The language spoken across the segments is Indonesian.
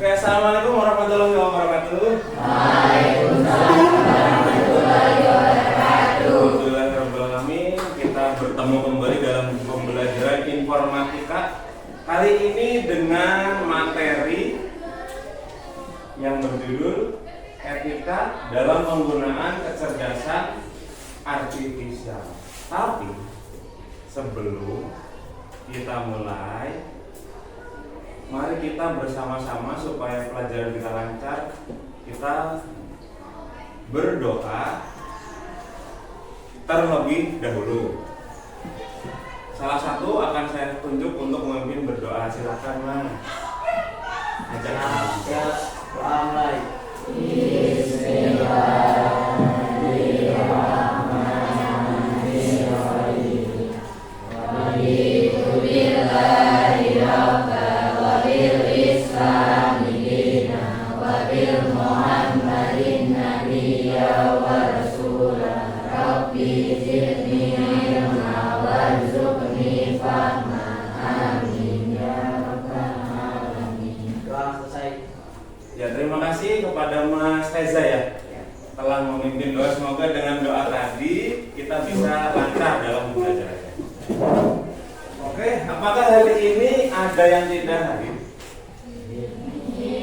Oke, assalamualaikum warahmatullahi wabarakatuh. Waalaikumsalam warahmatullahi wabarakatuh. Alhamdulillahirrahmanirrahim. Kita bertemu kembali dalam pembelajaran informatika. Kali ini dengan materi yang berjudul etika dalam penggunaan kecerdasan artifisial. Tapi sebelum kita mulai, mari kita bersama-sama supaya pelajaran kita lancar. Kita berdoa terlebih dahulu. Salah satu akan saya tunjuk untuk memimpin berdoa. Silakan, Mas. Ya, terima kasih kepada Mas Reza ya telah memimpin doa. Semoga dengan doa tadi kita bisa lancar dalam pembelajarannya. Oke, apakah hari ini ada yang tidak hadir?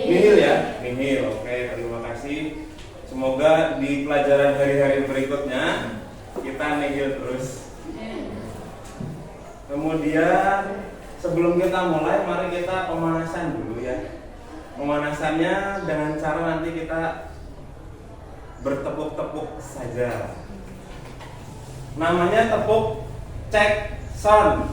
Nihil ya, nihil. Oke, terima kasih. Semoga di pelajaran hari-hari berikutnya kita nihil terus. Kemudian sebelum kita mulai, mari kita pemanasan dulu ya. Pemanasannya dengan cara nanti kita bertepuk-tepuk saja. Namanya tepuk cek sound.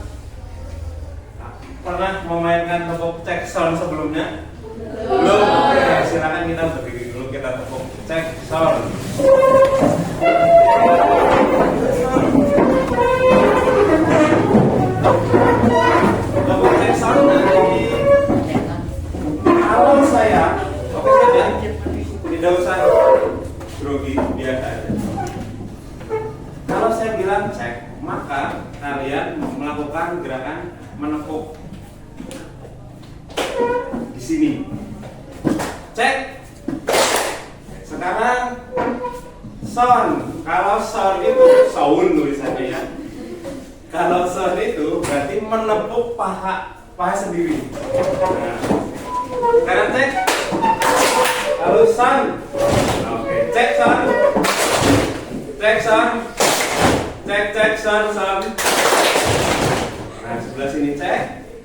Pernah memainkan tepuk cek sound sebelumnya? Belum. Oke, silakan kita berdiri dulu, kita tepuk cek sound. Tepuk cek sound nanti. Kalau saya, oke saja, tidak usah grogi, biasa aja. Kalau saya bilang cek, maka kalian melakukan gerakan menepuk di sini. Cek. Sekarang sound. Kalau sound itu sound tulisannya ya. Kalau sound itu berarti menepuk paha sendiri. Nah, sekarang cek. Lalu sound. Oke, cek sound. Cek sound. Cek sound. Nah, sebelah sini cek,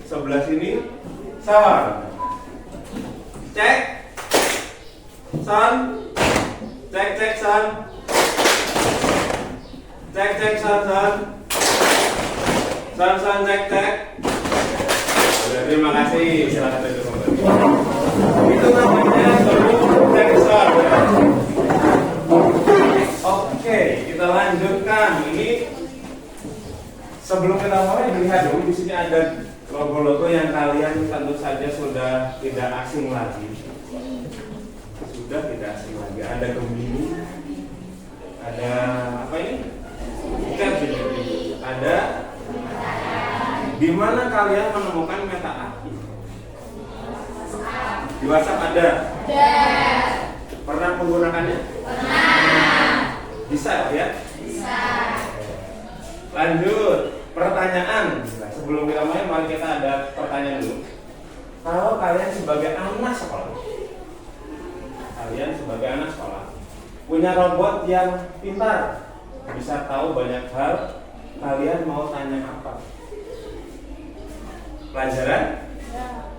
sebelah sini sound. Cek sound. Cek sound. Cek sound. Sound cek. Terima kasih, silakan duduk kembali. Itu namanya cek sound. Oke, kita lanjutkan. Ini sebelum kita mulai, dilihat dulu di sini ada logo-logo yang kalian tentu saja sudah tidak asing lagi. Sudah tidak asing lagi. Ada Gemini, ada apa ini? Ada. Di mana kalian menemukan meta API? Di WhatsApp ada? Pernah menggunakannya? Pernah. Bisa ya? Bisa. Lanjut, pertanyaan. Nah, sebelum kita mulai, mari kita ada pertanyaan dulu. Kalau kalian sebagai anak sekolah, punya robot yang pintar, bisa tahu banyak hal, kalian mau tanya apa? Pelajaran?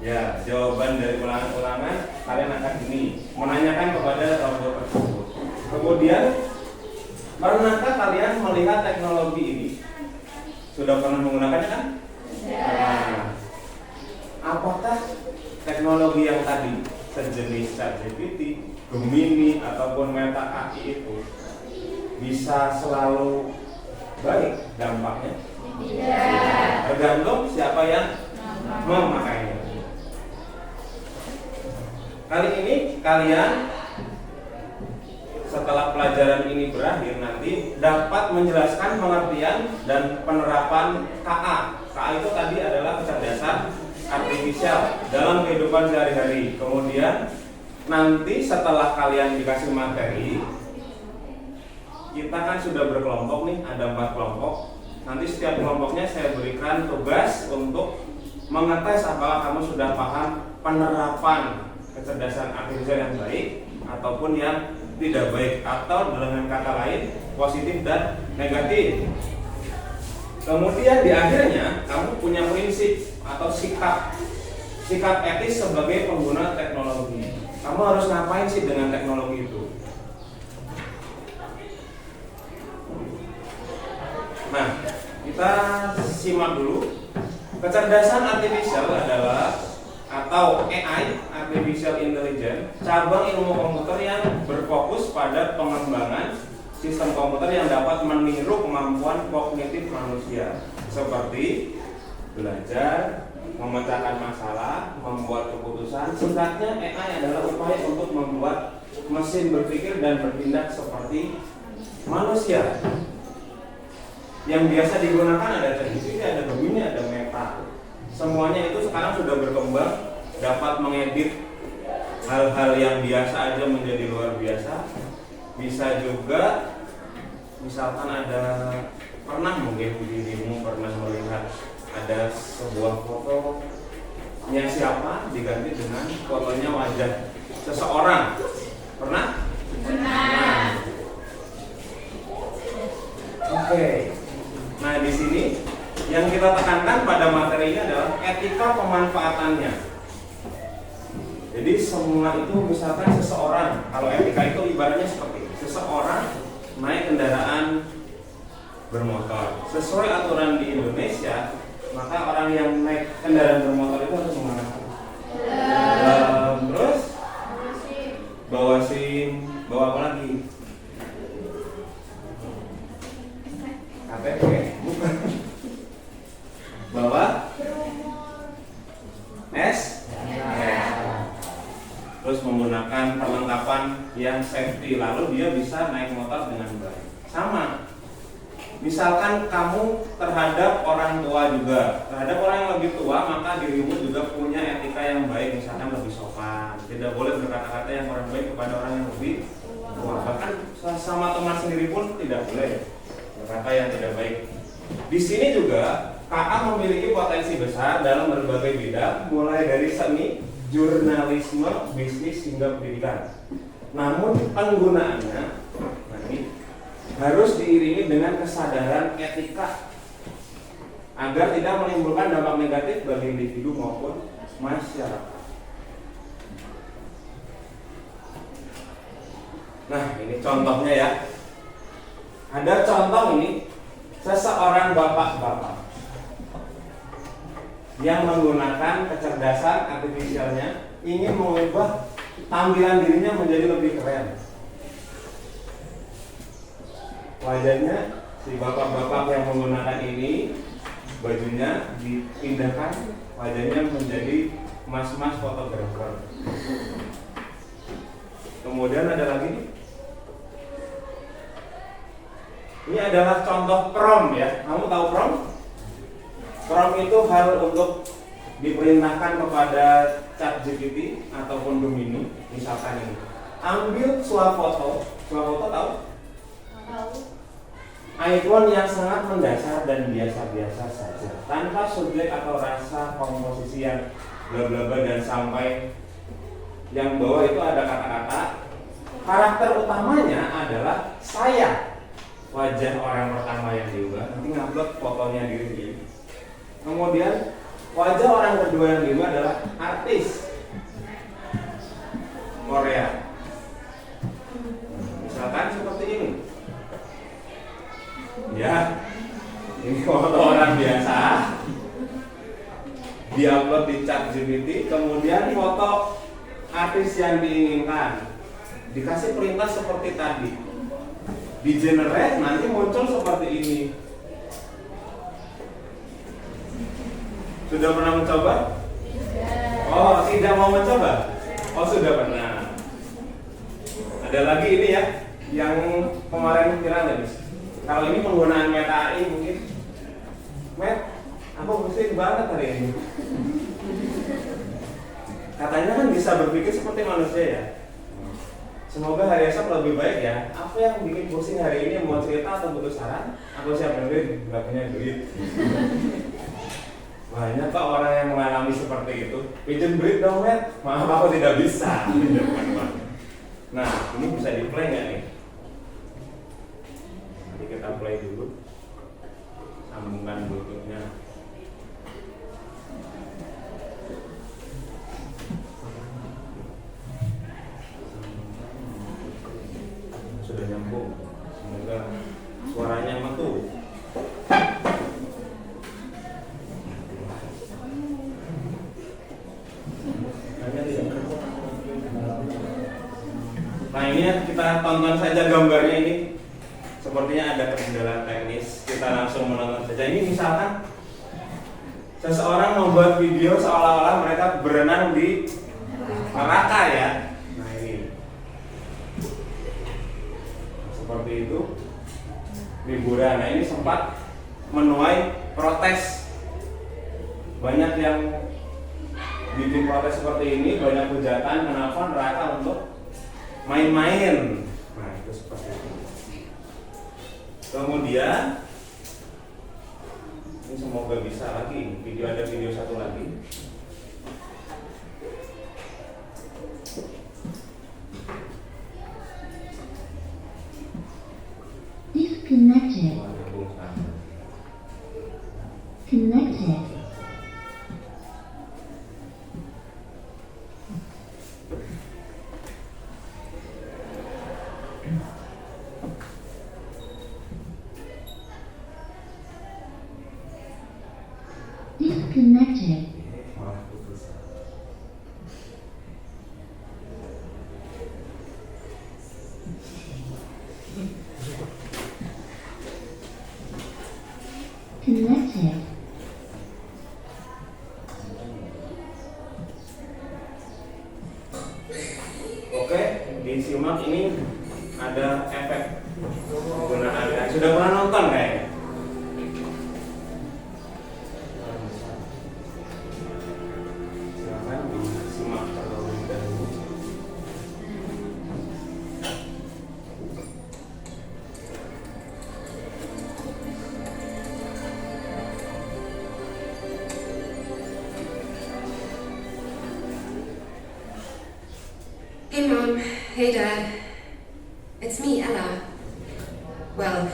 Ya, jawaban dari ulangan-ulangan kalian akan ini menanyakan kepada robot tersebut. Kemudian, pernahkah kalian melihat teknologi ini? Sudah pernah menggunakannya kan? Nah, apakah teknologi yang tadi sejenis ChatGPT, Gemini ataupun Meta AI itu bisa selalu baik dampaknya? Tidak. Tergantung siapa yang memakainya. Kali ini kalian setelah pelajaran ini berakhir nanti dapat menjelaskan pengertian dan penerapan KA. KA itu tadi adalah kecerdasan artifisial. artifisial dalam kehidupan sehari-hari. Kemudian nanti setelah kalian dikasih materi, kita kan sudah berkelompok nih, ada 4 kelompok. Nanti setiap kelompoknya saya berikan tugas untuk mengetes apakah kamu sudah paham penerapan kecerdasan artifisial yang baik ataupun yang tidak baik, atau dengan kata lain positif dan negatif. Kemudian di akhirnya kamu punya prinsip atau sikap etis sebagai pengguna teknologi. Kamu harus ngapain sih dengan teknologi itu? Nah, kita simak dulu. Kecerdasan artifisial adalah atau AI, Artificial Intelligence, cabang ilmu komputer yang berfokus pada pengembangan sistem komputer yang dapat meniru kemampuan kognitif manusia, seperti belajar, memecahkan masalah, membuat keputusan. Singkatnya, AI adalah upaya untuk membuat mesin berpikir dan bertindak seperti manusia. Yang biasa digunakan ada ChatGPT, ada Gemini, ada Meta. Semuanya itu sekarang sudah berkembang, dapat mengedit hal-hal yang biasa aja menjadi luar biasa. Bisa juga, misalkan ada, pernah mungkin dirimu pernah melihat ada sebuah fotonya siapa diganti dengan fotonya wajah seseorang. Pernah? Pernah. Oke. Nah, di sini yang kita tekankan pada materi ini adalah etika pemanfaatannya. Jadi semua itu, misalkan seseorang, kalau etika itu ibaratnya seperti seseorang naik kendaraan bermotor sesuai aturan di Indonesia, maka orang yang naik kendaraan bermotor itu harus menggunakan terus bawa SIM, bawa apa lagi? KTP, bukan. Bawa terus menggunakan perlengkapan yang safety, lalu dia bisa naik motor dengan baik. Sama, misalkan kamu terhadap orang tua juga, terhadap orang yang lebih tua, maka dirimu juga punya etika yang baik, misalkan lebih sopan, tidak boleh berkata-kata yang kurang baik kepada orang yang lebih tua, bahkan sama teman sendiri pun tidak boleh berkata yang tidak baik. Di sini juga KA memiliki potensi besar dalam berbagai bidang, mulai dari seni, jurnalisme, bisnis hingga pendidikan. Namun penggunaannya harus diiringi dengan kesadaran etika agar tidak menimbulkan dampak negatif bagi individu maupun masyarakat. Nah, ini contohnya ya. Ada contoh ini, seseorang bapak-bapak yang menggunakan kecerdasan artifisialnya ingin mengubah tampilan dirinya menjadi lebih keren. Wajahnya si bapak-bapak yang menggunakan ini, bajunya dipindahkan, wajahnya menjadi mas-mas fotografer. Kemudian ada lagi, ini adalah contoh prompt ya. Kamu tahu prompt? Prompt itu hal untuk diperintahkan kepada ChatGPT ataupun Gemini. Misalkan ini, ambil swafoto. Swafoto tahu? Tahu. Icon yang sangat mendasar dan biasa-biasa saja, tanpa subjek atau rasa komposisi yang bla bla bla, dan sampai yang bawah itu ada kata-kata. Karakter utamanya adalah saya, wajah orang pertama yang diubah, nanti ngupload fotonya diri. Kemudian wajah orang kedua yang diubah adalah artis Korea. Misalkan seperti ini. Ya, ini foto orang biasa, diupload di ChatGPT. Kemudian foto artis yang diinginkan, dikasih perintah seperti tadi, di generate, nanti muncul seperti ini. Sudah pernah mencoba? Oh, tidak mau mencoba? Oh, sudah pernah. Ada lagi ini ya, yang kemarin viral ya, Miss. Kalau ini penggunaan Meta mungkin, Met, aku pusing banget hari ini. katanya kan bisa berpikir seperti manusia ya. Semoga hari esok lebih baik ya. Apa yang bikin pusing hari ini, mau cerita atau butuh saran? Aku siap dengerin, nggak punya duit. Banyak kok orang yang mengalami seperti itu. Pinjam duit dong, Matt. Maaf aku tidak bisa. Nah, ini bisa di play nggak nih? Nanti kita play dulu. Sambungkan bluetoothnya. Sudah nyambung. Semoga suaranya metu. Nah ini kita tonton saja gambarnya ini. Sepertinya ada kendala teknis. Kita langsung menonton saja. Ini misalkan seseorang membuat video seolah-olah mereka berenang di neraka ya. Nah ini seperti itu liburan. Nah ini sempat menuai protes. Banyak yang bikin protes seperti ini, banyak hujatan kenapa neraka untuk main-main. Nah itu seperti itu. Kemudian ini semoga bisa lagi ada video satu lagi. Disconnected. Connected. Disconnected. Connected. Oke, disimak ini ada efek penggunaannya. Sudah pernah nonton kayaknya? Silakan disimak terlebih dahulu. Hey Mom, hey Dad, it's me, Ella. Well,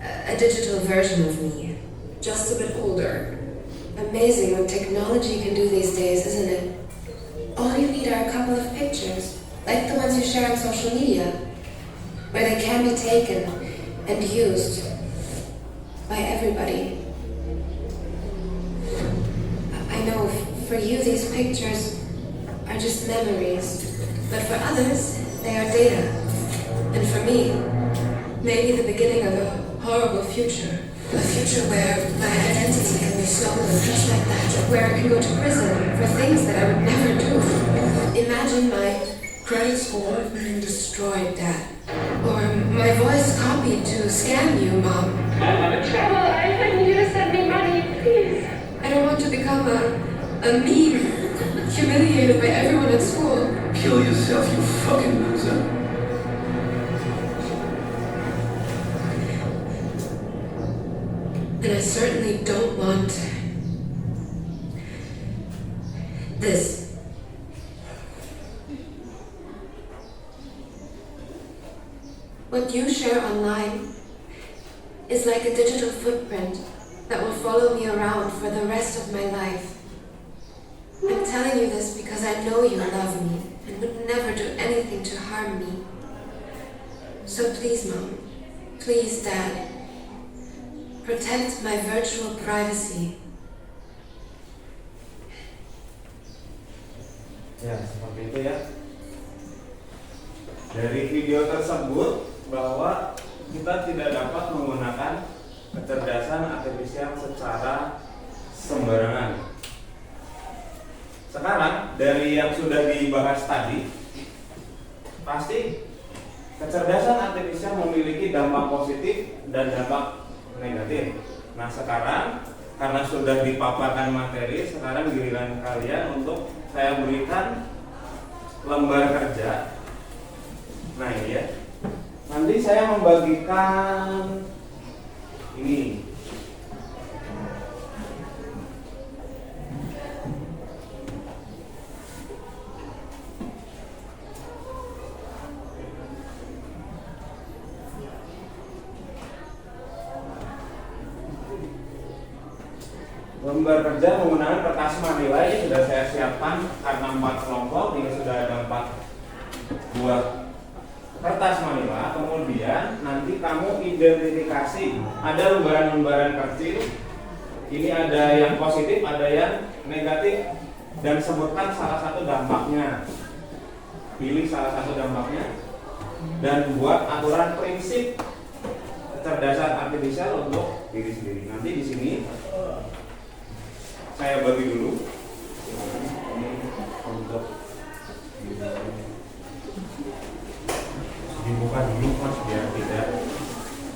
a digital version of me, just a bit older. Amazing what technology can do these days, isn't it? All you need are a couple of pictures, like the ones you share on social media, where they can be taken and used by everybody. I know for you these pictures are just memories. But for others, they are data. And for me, maybe the beginning of a horrible future. A future where my identity can be stolen just like that. Where I can go to prison for things that I would never do. Imagine my credit score being destroyed, Dad. Or my voice copied to scam you, Mom. I'm in trouble. I need you to send me money, please. I don't want to become a meme, humiliated by everyone at school. Kill yourself, you fucking loser. And I certainly don't want this. What you share online is like a digital footprint that will follow me around for the rest of my life. I'm telling you this because I know you love me and would never do anything to harm me. So please, Mom, please, Dad, protect my virtual privacy. Ya, seperti itu ya. Dari video tersebut bahwa kita tidak dapat menggunakan kecerdasan artifisial secara sembarangan. Sekarang dari yang sudah dibahas tadi, pasti kecerdasan artifisial memiliki dampak positif dan dampak negatif. Nah sekarang karena sudah dipaparkan materi, sekarang giliran kalian untuk saya berikan lembar kerja. Nah ini ya, nanti saya membagikan ini. Lembar kerja menggunakan kertas manila ini sudah saya siapkan karena 4 kelompok, ini sudah ada 4 buah kertas manila. Kemudian nanti kamu identifikasi, ada lembaran-lembaran kecil. Ini ada yang positif, ada yang negatif, dan sebutkan salah satu dampaknya. Pilih salah satu dampaknya dan buat aturan prinsip kecerdasan artifisial untuk diri sendiri. Nanti di sini saya bagi dulu ini untuk dibuka dulu mas biar tidak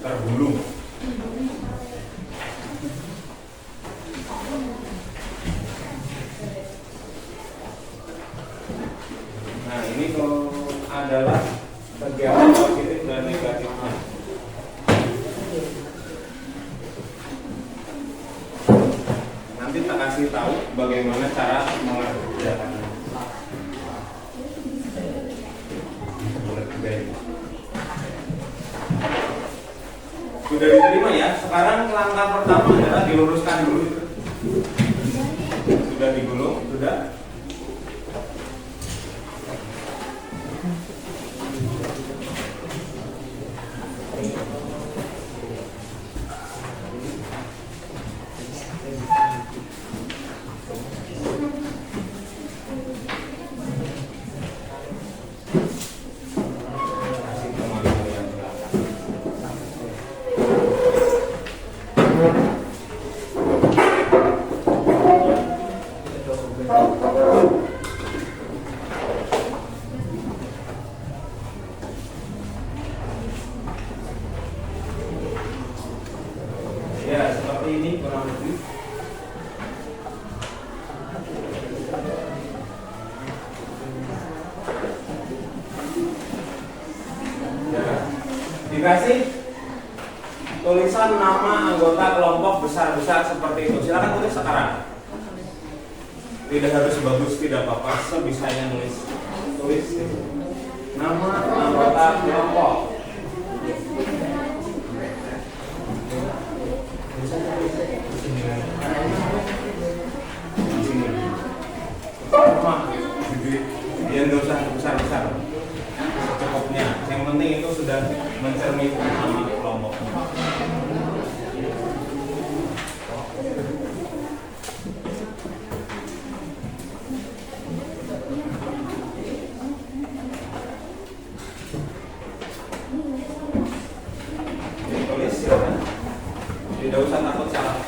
tergulung. Nah ini adalah kegiatan positif dan negatifnya. Nanti tak kasih tahu bagaimana cara mengerjakannya. Sudah diterima ya. Sekarang langkah pertama adalah diluruskan dulu. Sudah digulung, sudah. Ya, seperti ini kurang lebih. Ya, dikasih tulisan nama anggota kelompok besar-besar seperti itu. Silakan tulis sekarang. Tidak harus bagus, tidak apa-apa, sebisanya nulis. Tulis nama anggota kelompok. Dia nggak usah besar-besar, secukupnya. Yang penting itu sudah mencerminkan nama kelompoknya. Tulis silakan. Tidak usah takut salah.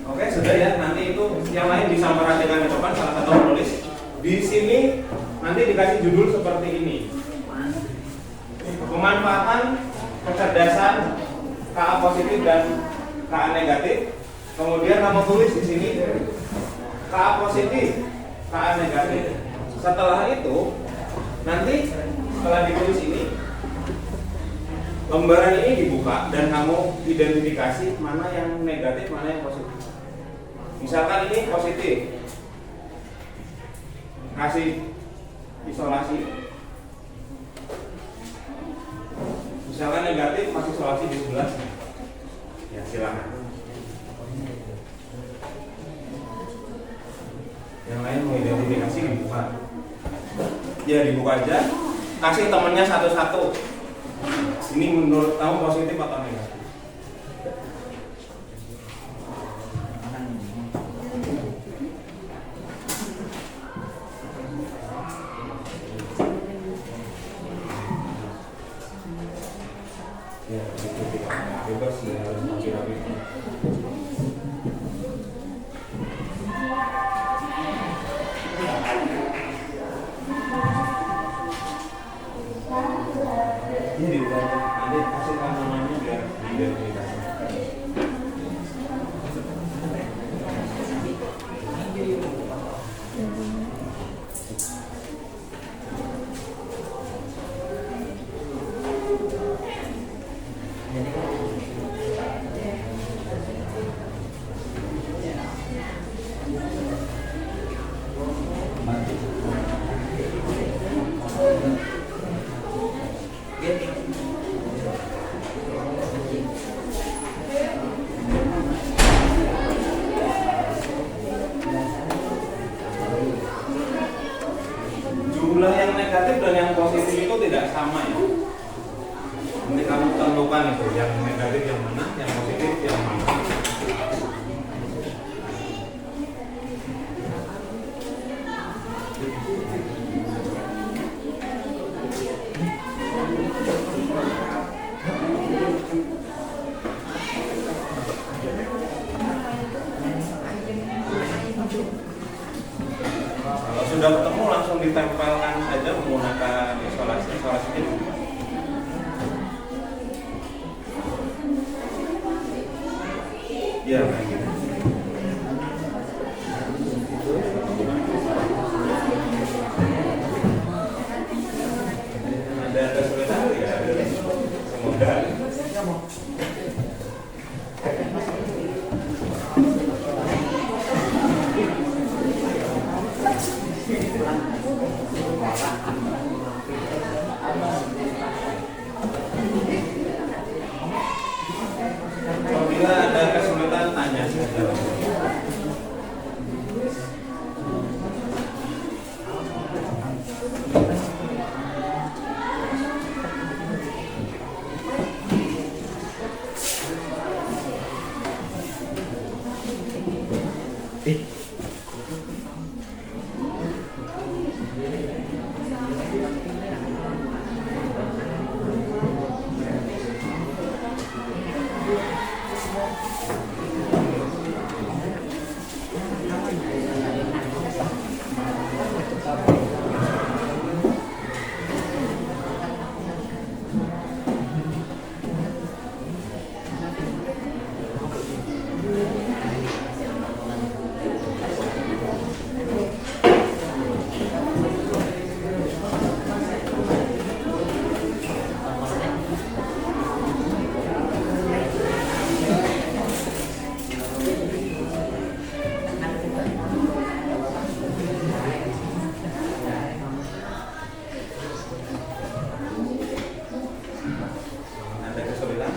Oke, sudah ya. Nanti itu yang lain bisa merhatikan ke depan, salah satu menulis. Di sini nanti dikasih judul seperti ini. Pemanfaatan kecerdasan KA positif dan KA negatif. Kemudian kamu tulis di sini KA positif, KA negatif. Setelah itu nanti setelah ditulis ini, lembaran ini dibuka dan kamu identifikasi mana yang negatif, mana yang positif. Misalkan ini positif, kasih isolasi. Misalkan negatif, kasih isolasi di sebelah. Ya silakan. Yang lain mau identifikasi dibuka. Ya dibuka aja. Kasih temennya satu-satu. Ini menurut kamu positif atau negatif? Ya, bebas. sih, harus rapi-rapi. Ini udah nanti kasihkan namanya biar dikasih. Jumlah yang negatif dan yang positif itu tidak sama ya. Nanti kamu tentukan itu yang negatif yang mana, yang positif yang mana. Kalau sudah ketemu langsung ditempelkan saja menggunakan isolasi ini. Ya, kayak gitu. Ada kesulitan ya, semoga. Apabila ada kesulitan tanya saja. Ada kesulitan?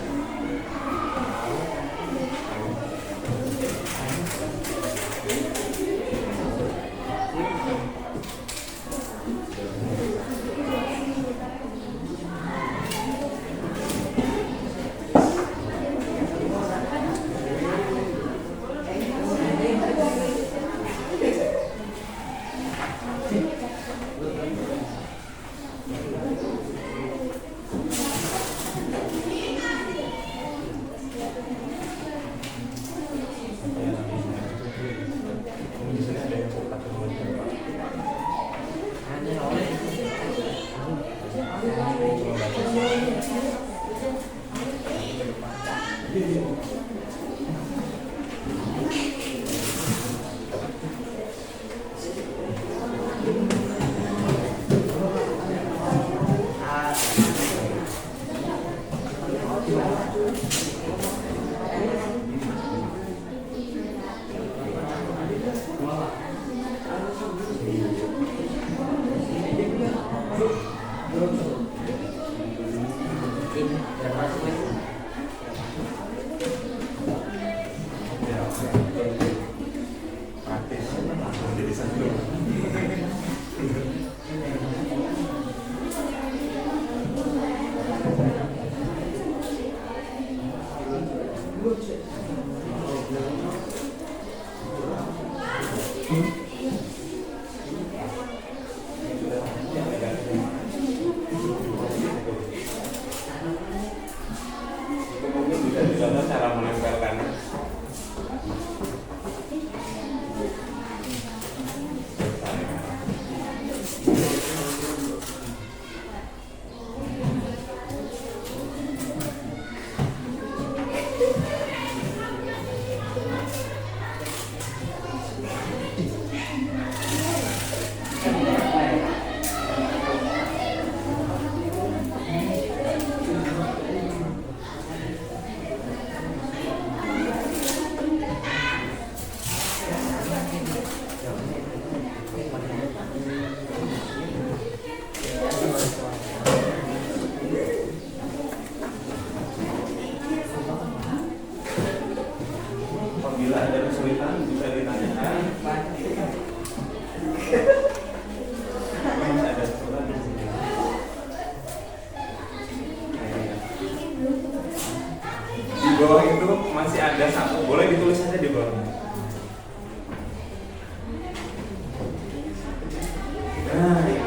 Nah, ini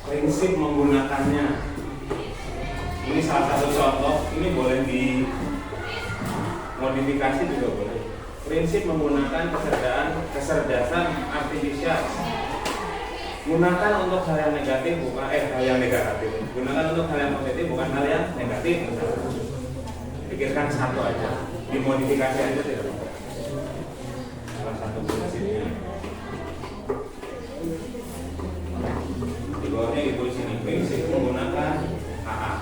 prinsip menggunakannya. Ini salah satu contoh. Ini boleh dimodifikasi juga boleh. Prinsip menggunakan kecerdasan artifisial. Gunakan untuk hal yang negatif bukan hal yang negatif. Gunakan untuk hal yang positif bukan hal yang negatif. Pikirkan satu aja, dimodifikasi aja tidak apa-apa. Salah satu prinsipnya. Di bawahnya itu sini prinsip menggunakan AA.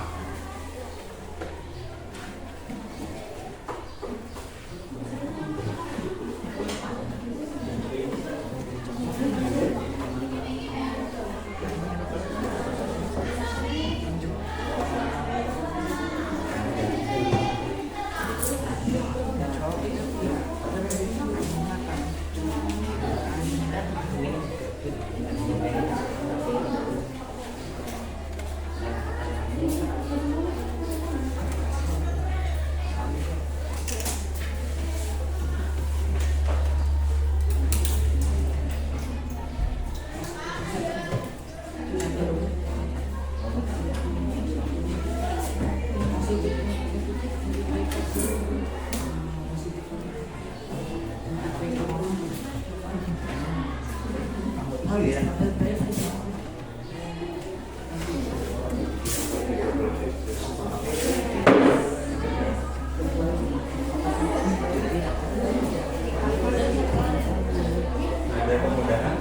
Ada kemudahan.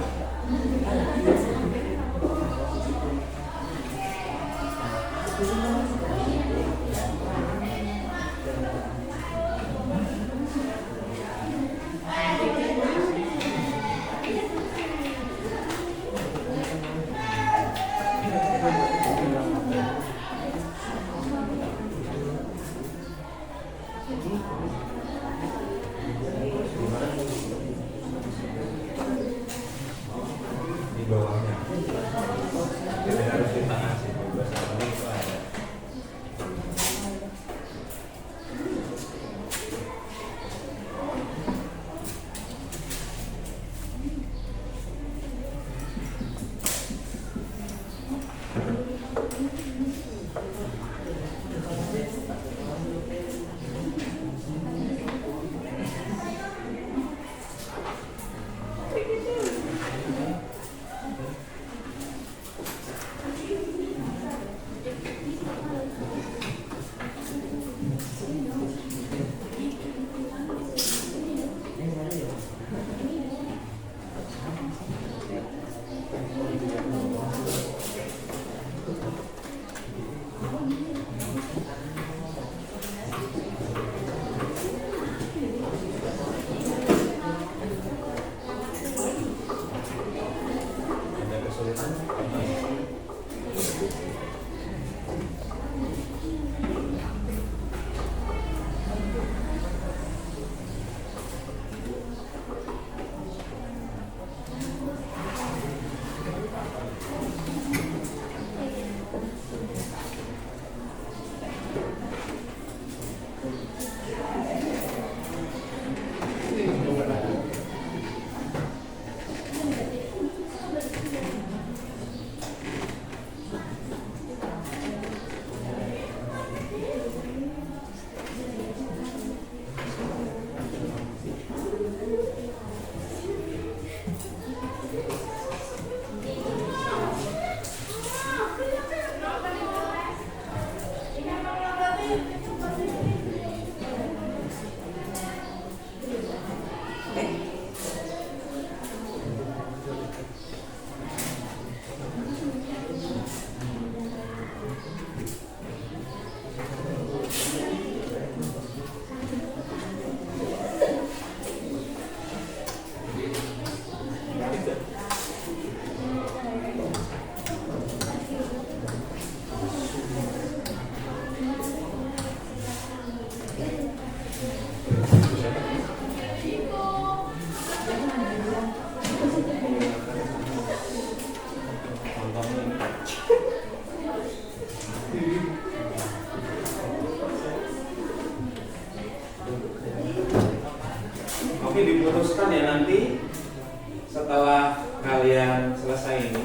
setelah kalian selesai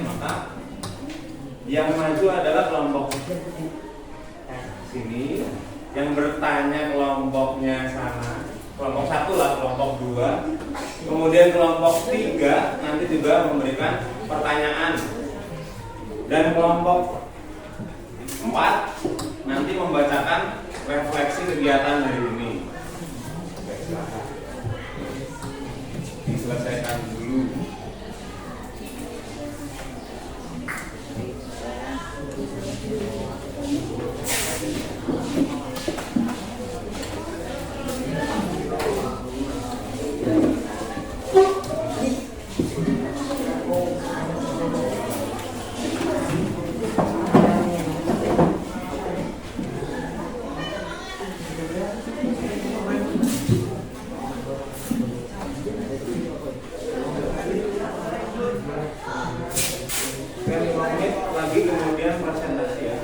maka yang maju adalah kelompok sini, yang bertanya kelompoknya sana, kelompok 1 lah, kelompok 2, kemudian kelompok 3 nanti juga memberikan pertanyaan, dan kelompok 4 nanti membacakan refleksi kegiatan hari ini. Oke, silakan diselesaikan dulu. Dan 5 menit lagi kemudian presentasi ya.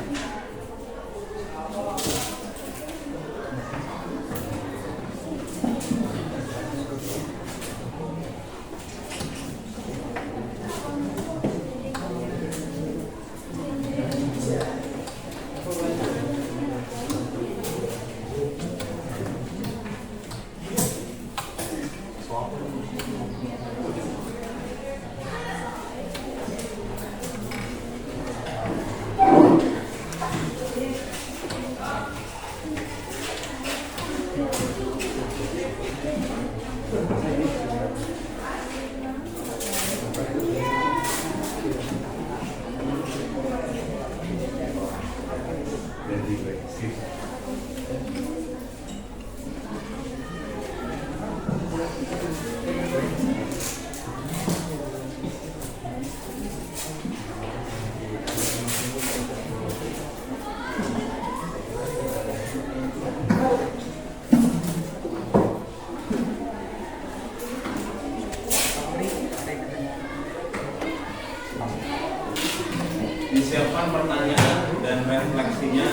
Disiapkan pertanyaan dan refleksinya.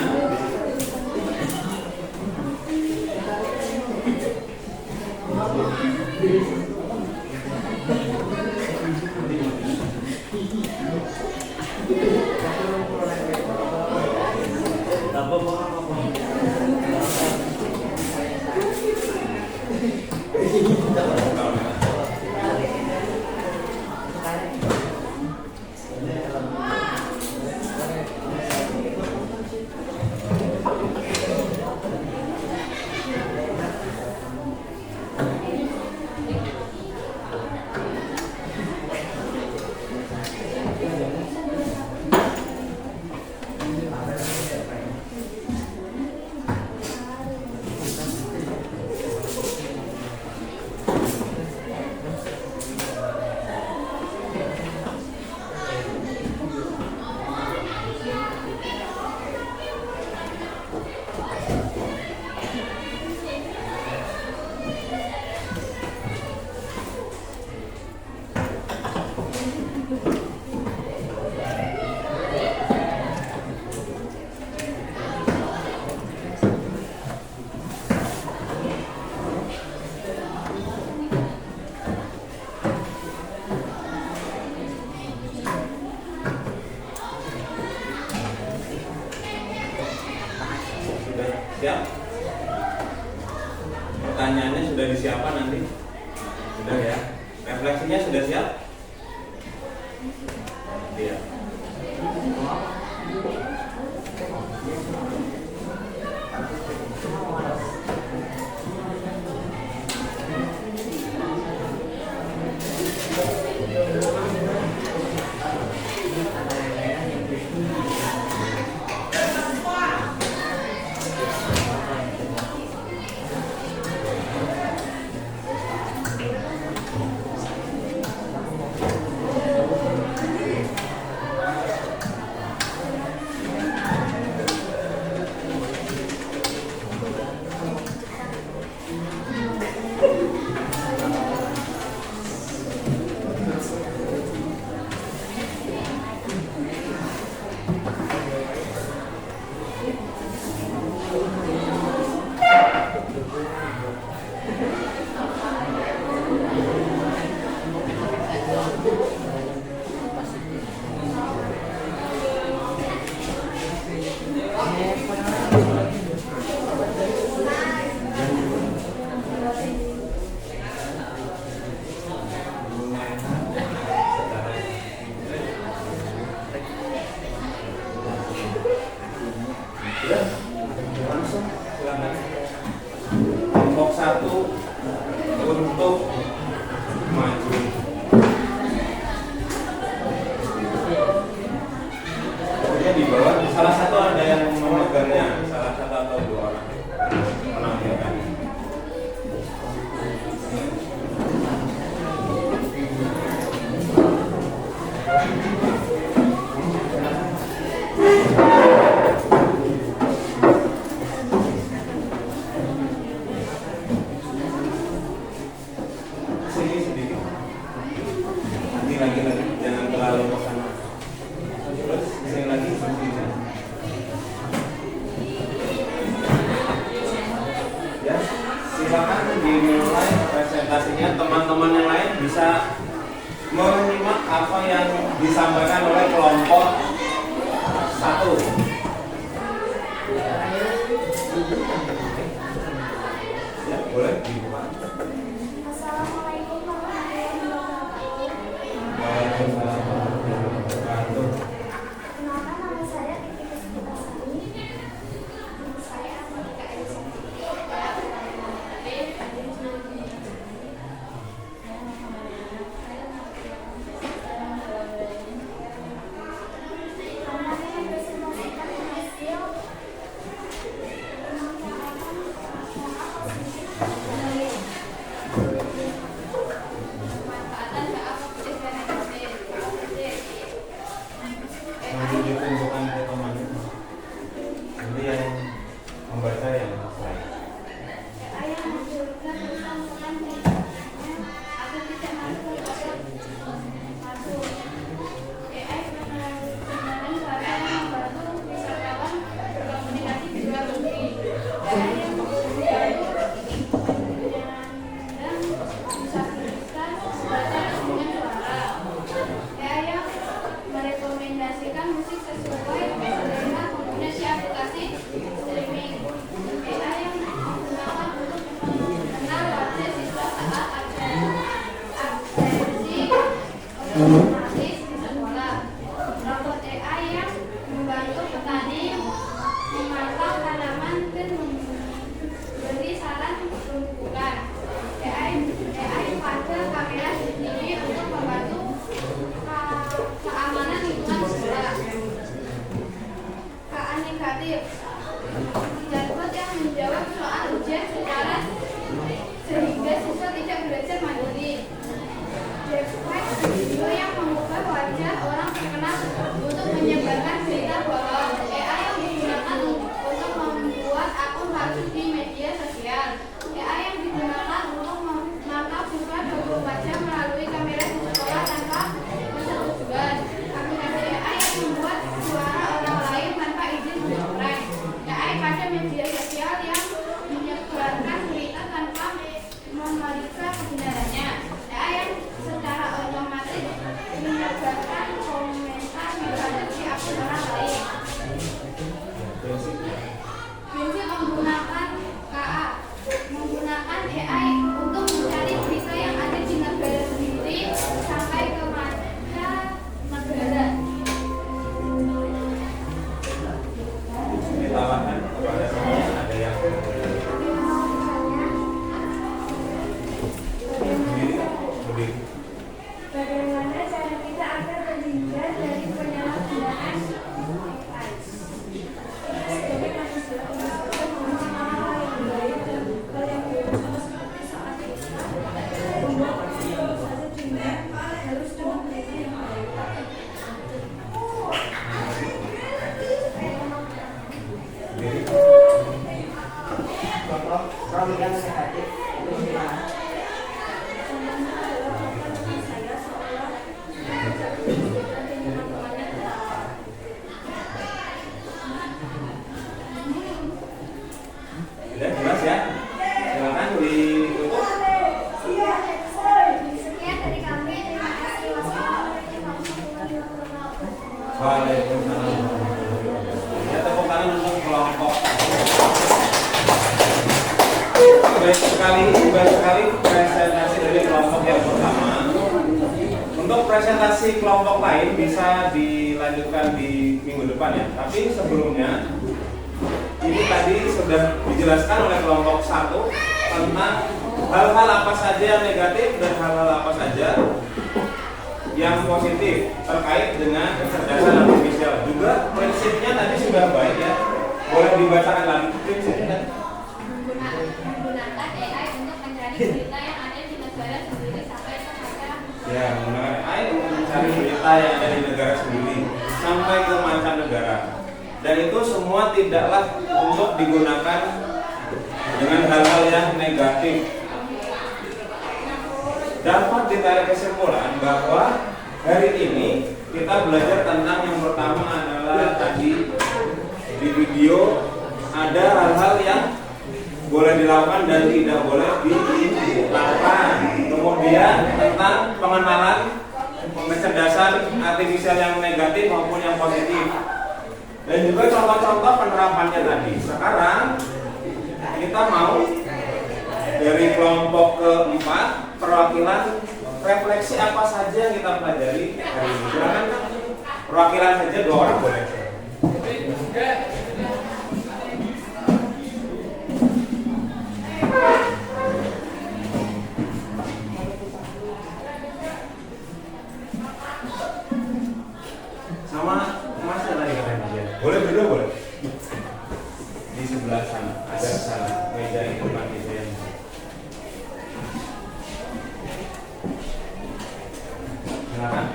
Siap? Pertanyaannya sudah disiapkan nanti? Sudah ya? Refleksinya sudah siap? Iya. ya teman-teman yang lain bisa menyimak apa yang disampaikan oleh kelompok 1. Ya, boleh dibuka. Assalamualaikum warahmatullahi wabarakatuh. Waalaikumsalam warahmatullahi wabarakatuh. Kenalkan, nama saya Titi Puspitasari. Nama saya Monika Elisabeth. Kami akan presentasikan hasil pemanfaatan HA positif dari Nanti ditunjukkan ke temannya. Nanti yang membaca yang lain. AI yang menghasilkan persamaan agar tidak masuk kepada masuk. AI merupakan bahasa yang membantu wisatawan berkomunikasi di luar negeri. AI yang membantu dan disabilitas baca dengan suara. AI yang merekomendasikan musik sesuai selera kombinasi aplikasi streaming. AI yang digunakan untuk mengenal wajah siswa saat absensi otomatis di sekolah. Robot AI yang membantu petani memantau tanaman dan memberi saran pemupukan. AI pada kamera CCTV untuk membantu keamanan lingkungan sekolah. KA negatif, chatbot yang menjawab soal ujian secara sehingga siswa tidak belajar mandiri. Deepfake video yang mengubah wajah orang terkenal untuk menyebarkan berita bohong. AI yang digunakan untuk membuat akun palsu di media sosial. AI yang digunakan untuk memantau siswa 24 jam melalui kamera di sekolah tanpa persetujuan. Aplikasi AI yang membuat suara orang lain tanpa izin untuk prank. AI pada media sosial yang menyebarkan berita tanpa memeriksa kebenarannya. AI yang secara otomatis menyebarkan komentar negatif di akun orang lain. Prinsip menggunakan KA, menggunakan AI untuk mencari berita yang ada di negara sendiri sampai ke mana negara. Ditawarkan kepada semuanya ada yang berdiri. Bagaimana cara kita agar terhindar dari penyalahgunaan AI? Kita sebagai manusia memiliki hal yang baik dan hal yang buruk, sama seperti saat kita membuat apa saja juga harus dengan cara yang baik. Berdiri. Kalau yang negatif itu gimana? Contohnya adalah perkataan saya seolah teman-temannya ketawa. Sudah jelas ya? Silakan ditutup. Sekian dari kami. Terima kasih. Wassalamualaikum warahmatullahi wabarakatuh. Waalaikumsalam warahmatullahi wabarakatuh. Ya, tepuk tangan untuk kelompok. Baik sekali presentasi dari kelompok yang pertama. Untuk presentasi kelompok lain bisa dilanjutkan di minggu depan ya. Tapi sebelumnya ini tadi sudah dijelaskan oleh kelompok 1 tentang hal-hal apa saja yang negatif dan hal-hal apa saja yang positif terkait dengan kecerdasan artifisial. Juga prinsipnya tadi sudah baik ya. Boleh dibacakan lagi prinsipnya. Menggunakan AI untuk mencari berita yang ada di negara sendiri sampai ke mana. Ya, menggunakan AI untuk mencari berita yang ada di negara sendiri sampai ke mancanegara. Dan itu semua tidaklah untuk digunakan dengan hal-hal yang negatif. Dapat ditarik kesimpulan bahwa hari ini kita belajar tentang yang pertama adalah tadi di video ada hal-hal yang boleh dilakukan dan tidak boleh dilakukan. kemudian tentang pengenalan kecerdasan artifisial yang negatif maupun yang positif, dan juga contoh-contoh penerapannya tadi. Sekarang kita mau dari kelompok keempat, perwakilan refleksi apa saja yang kita pelajari hari ini. Silakan perwakilan saja 2 orang boleh. Sama Mas yang tadi katanya aja. Boleh berdua boleh. Di sebelah sana, ada sana meja itu depan itu yang. Silakan.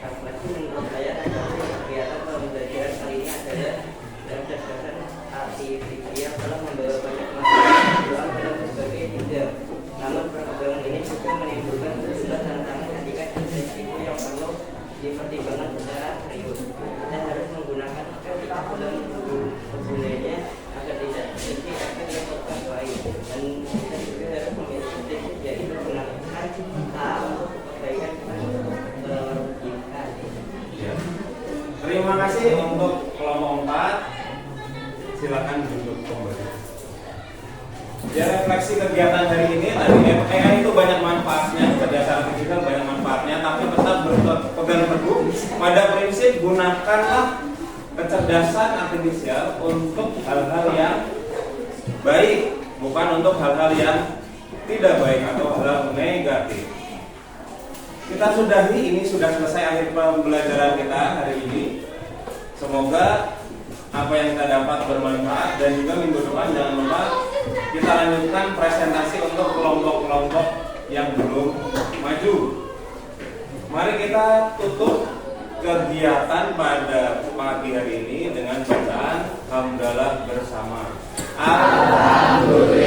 Refleksi menurut saya kegiatan pembelajaran kali ini adalah berdasarkan artifisial telah membawa banyak masalah dalam berbagai bidang. Namun perkembangan ini juga menimbulkan sejumlah tantangan ketika risiko yang perlu dipertimbangkan secara serius. Kita harus menggunakan ketika dalam penggunanya agar tidak terjadi efek yang tetap baik, dan kita juga harus memiliki prinsip yaitu menggunakan untuk kebaikan kita. Ya. Terima kasih untuk kelompok 4. Silakan duduk kembali. Ya, refleksi kegiatan hari ini tadi AI itu banyak manfaatnya, kecerdasan artifisial banyak manfaatnya, tapi tetap berpegang teguh pada prinsip gunakanlah kecerdasan artifisial untuk hal-hal yang baik, bukan untuk hal-hal yang tidak baik atau hal-hal negatif. Kita sudahi, ini sudah selesai akhir pembelajaran kita hari ini. Semoga apa yang kita dapat bermanfaat, dan juga minggu depan jangan lupa kita lanjutkan presentasi untuk kelompok-kelompok yang belum maju. Mari kita tutup kegiatan pada pagi hari ini dengan bacaan hamdalah bersama. Alhamdulillah.